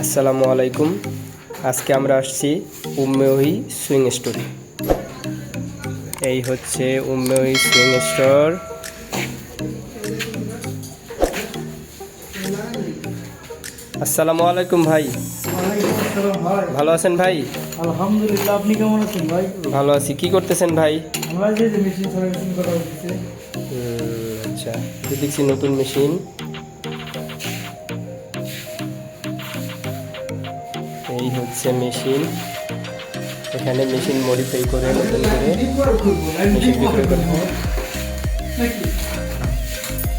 আসসালামু আলাইকুম। আজকে আমরা আসছি উম্মেওহি সুইং স্টোরে। এই হচ্ছে উম্মেওহি সুইং স্টোর। আসসালামু আলাইকুম ভাই। ভালো আছেন ভাই? আলহামদুলিল্লাহ, আপনি কেমন আছেন ভাই? ভালো আছি। কি করতেছেন ভাই? আমরা যে মেশিন সার্ভিসিং করা হচ্ছে। আচ্ছা, দেখছি নতুন মেশিন। এই হচ্ছে মেশিন। এখানে মেশিন মডিফাই করে নতুন করে মেশিন বিক্রি করতে হয়।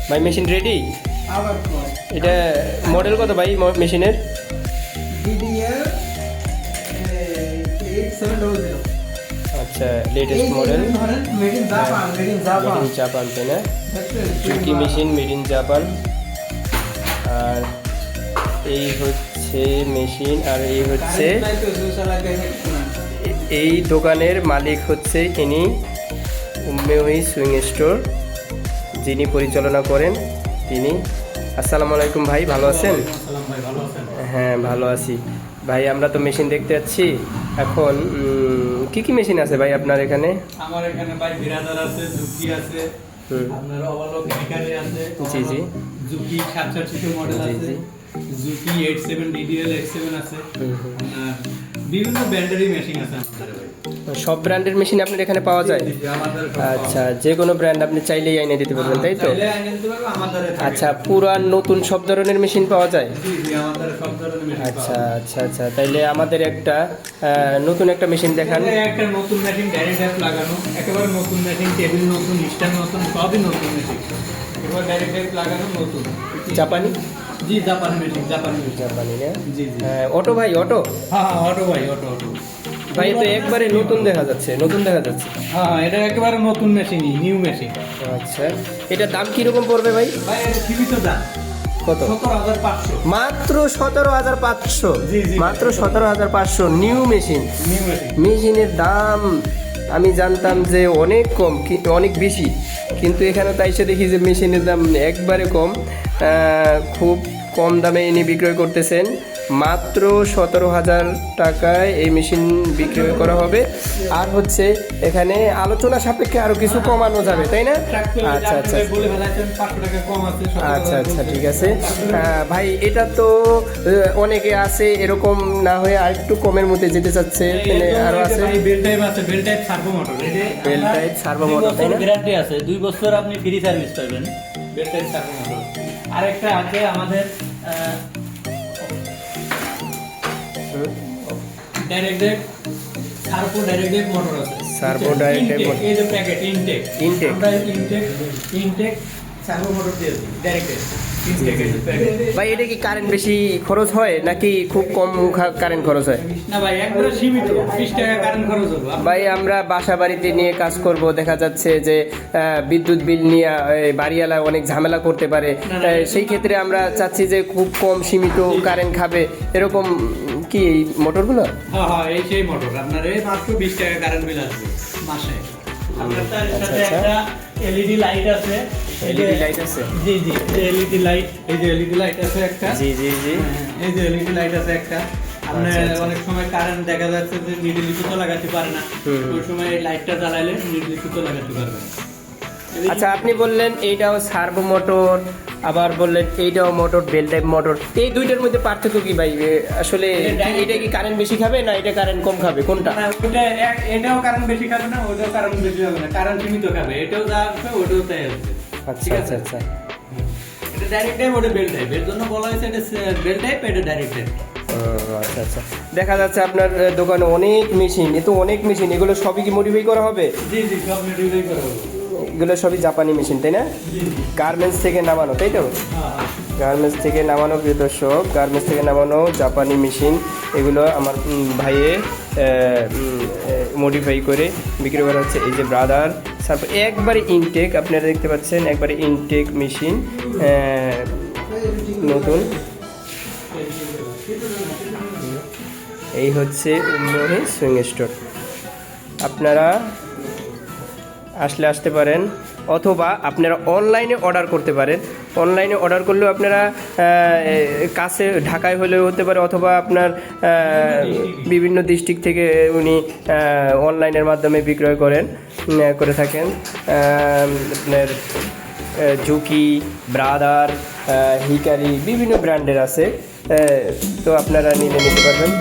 ভাই মেশিন রেডি? এটা মডেল কত ভাই মেশিনের? আচ্ছা, latest model, made in Japan, তাই না? চুকি মেশিন মেড ইন জাপান। আর এই হচ্ছে মেশিন, আর এই হচ্ছে এই দোকানের মালিক হচ্ছে ইনি উম্মেওহি সুইং স্টোর, যিনি পরিচালনা করেন তিনি। আসসালামু আলাইকুম ভাই, ভালো আছেন? হ্যাঁ, ভালো আছি ভাই। আমরা তো মেশিন দেখতে যাচ্ছি এখন। কি কি মেশিন আছে ভাই আপনার এখানে? আমার এখানে ভাই বিরাদার আছে, জুকি আছে, আপনার ওভারলক একারে আছে। জি জি। জুকি 760 মডেল আছে, জুকি 87 ডিডিএল X7 আছে। বিভিন্ন ব্র্যান্ডেরই মেশিন আছে আমাদের ভাই। সব ব্র্যান্ডের মেশিন আপনার এখানে পাওয়া যায়? আচ্ছা, যে কোনো ব্র্যান্ড আপনি চাইলেই এনে দিতে পারবেন, তাই তো? আচ্ছা, পুরা নতুন সব ধরনের মেশিন পাওয়া যায়? আচ্ছা আচ্ছা আচ্ছা, তাইলে আমাদের একটা নতুন একটা মেশিন দেখান। একটা নতুন মেশিন ডাইরেক্ট অ্যাপ লাগানো, একেবারে নতুন মেশিন, টেবিল নতুন, স্ট্যান্ড নতুন, সবই নতুন মেশিন, একেবারে ডাইরেক্ট অ্যাপ লাগানো নতুন। জাপানি? জি, জাপানি মেশিন, জাপানি না? জি জি। অটো ভাই, অটো? হ্যাঁ, অটো ভাই, অটো ভাই তো একবারে নতুন দেখা যাচ্ছে, নতুন দেখা যাচ্ছে। হ্যাঁ, এটা একেবারে নতুন মেশিনই, নিউ মেশিন। আচ্ছা, এটার দাম কিরকম পড়বে ভাই? ভাই এটা সীমিত দাম। কত? 17,500 মাত্র 17,500? জি জি, মাত্র 17,500 নিউ মেশিন। New machine. মেশিনের দাম আমি জানতাম যে অনেক কম, অনেক বেশি, কিন্তু এখানে তাই সে দেখি যে মেশিনের দাম একবারে কম। খুব কম দামে ইনি বিক্রয় করতেছেন। মাত্র 17,000 টাকায় এই মেশিন বিক্রয় করা হবে। আর হচ্ছে এখানে আলোচনা সাপেক্ষে আরও কিছু কমানো যাবে, তাই না? আচ্ছা আচ্ছা আচ্ছা আচ্ছা, ঠিক আছে ভাই। এটা তো অনেকে আছে এরকম না হয়ে আর একটু কমের মধ্যে যেতে চাচ্ছে, মানে আরও আছে। বেল টাইপ আছে, bell type servo motor. Bell type servo motor, তাই না? গ্যারান্টি আছে, 2 বছর আপনি ফ্রি সার্ভিস পাবেন। Bell type servo motor. আরেকটা আছে আমাদের ডাইরেক্ট সার্ভো ডাইরেক্ট মোটর আছে। সার্ভো ডাইরেক্ট মোটর, এই যে প্যাকেট ইনটেক, আমরা ইনটেক সার্ভো মোটর দিয়েছি ডাইরেক্ট। ভাই এটা কি কারেন্ট বেশি খরচ হয় নাকি খুব কম কারেন্ট খরচ হয়? না ভাই, একবারে সীমিত, 20 টাকা কারেন্ট খরচ হবে। ভাই আমরা বাসা বাড়িতে নিয়ে কাজ করব, দেখা যাচ্ছে যে বিদ্যুৎ বিল নিয়ে বাড়িওয়ালা অনেক ঝামেলা করতে পারে। সেই ক্ষেত্রে আমরা চাচ্ছি যে খুব কম সীমিত কারেন্ট খাবে এরকম কি এই মোটরগুলো? হ্যাঁ হ্যাঁ, এই সেই মোটর। আপনার এই মাত্র 20 টাকা কারেন্ট বিল আসবে মাসে। আপনার তার সাথে একটা এলইডি লাইট আছে। এলইডি লাইট আছে? জি জি, এই এলইডি লাইট, এই যে এলইডি লাইট আছে একটা। জি জি জি, এই যে এলইডি লাইট আছে একটা। আপনার অনেক সময় কারেন্ট দেখা যাচ্ছে যে নিডলি সুতো লাগাতে পারে না, ওই সময় এই লাইটটা জ্বালাইলে নিডলি সুতো লাগাতে পারবে। আচ্ছা, আপনি বললেন এইটাও সার্ভো মোটর, আবার বললেন এইটাও মোটর, বেল টাইপ মোটর। এই দুইটার মধ্যে পার্থক্য কি ভাই? আসলে এটা কি কারেন্ট বেশি খাবে না এটা কারেন্ট কম খাবে, কোনটা? এটাও কারেন্ট বেশি খাবে না, ওটাও কারেন্ট বেশি খাবে না, কারেন্ট সীমিত খাবে। এটাও যা আসবে ওটাও তাই আসবে। আচ্ছা আচ্ছা আচ্ছা, এটা ডাইরেক্ট টাইপ, ওটা বেল টাইপ। এর জন্য বলা হয়েছে এটা বেল টাইপ, এটা ডাইরেক্ট টাইপ। আচ্ছা আচ্ছা, দেখা যাচ্ছে আপনার দোকানে অনেক মেশিন, এ তো অনেক মেশিন, এগুলো সবই কি মডিফাই করা হবে? জি জি, সব মডিফাই করা হবে। এগুলো সবই জাপানি মেশিন, তাই না? গার্মেন্টস থেকে নামানো, তাই তো? গার্মেন্টস থেকে নামানো, প্রিয় দর্শক, গার্মেন্টস থেকে নামানো জাপানি মেশিন। এগুলো আমার ভাইয়ে মডিফাই করে বিক্রি করা হচ্ছে। এই যে ব্রাদার তারপর একবারে ইনটেক, আপনারা দেখতে পাচ্ছেন একবারে ইনটেক মেশিন নতুন। এই হচ্ছে উম্মেওহি সুইং স্টোর। আপনারা আসলে আসতে পারেন, অথবা আপনারা অনলাইনে অর্ডার করতে পারেন। অনলাইনে অর্ডার করলেও আপনারা কাছে ঢাকায় হলেও হতে পারে, অথবা আপনার বিভিন্ন ডিস্ট্রিক্ট থেকে উনি অনলাইনের মাধ্যমে বিক্রয় করে থাকেন। আপনার ঝুঁকি, ব্রাদার, হিকারি বিভিন্ন ব্র্যান্ডের আছে, তো আপনারা নিতে পারবেন।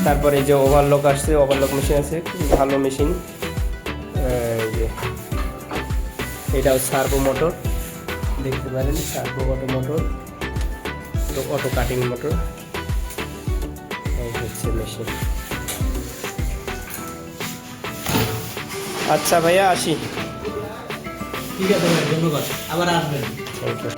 তারপরে যে ওভারলক আসছে, ওভারলক মেশিন আছে, খুব ভালো মেশিন। এটাও সার্ভো মোটর, দেখতে পারেন সার্ভো মোটর, তো অটো কাটিং মোটর। এই হচ্ছে মেশিন। আচ্ছা ভাইয়া, আসি। ঠিক আছে ভাই, ধন্যবাদ, আবার আসবেন। Thank you.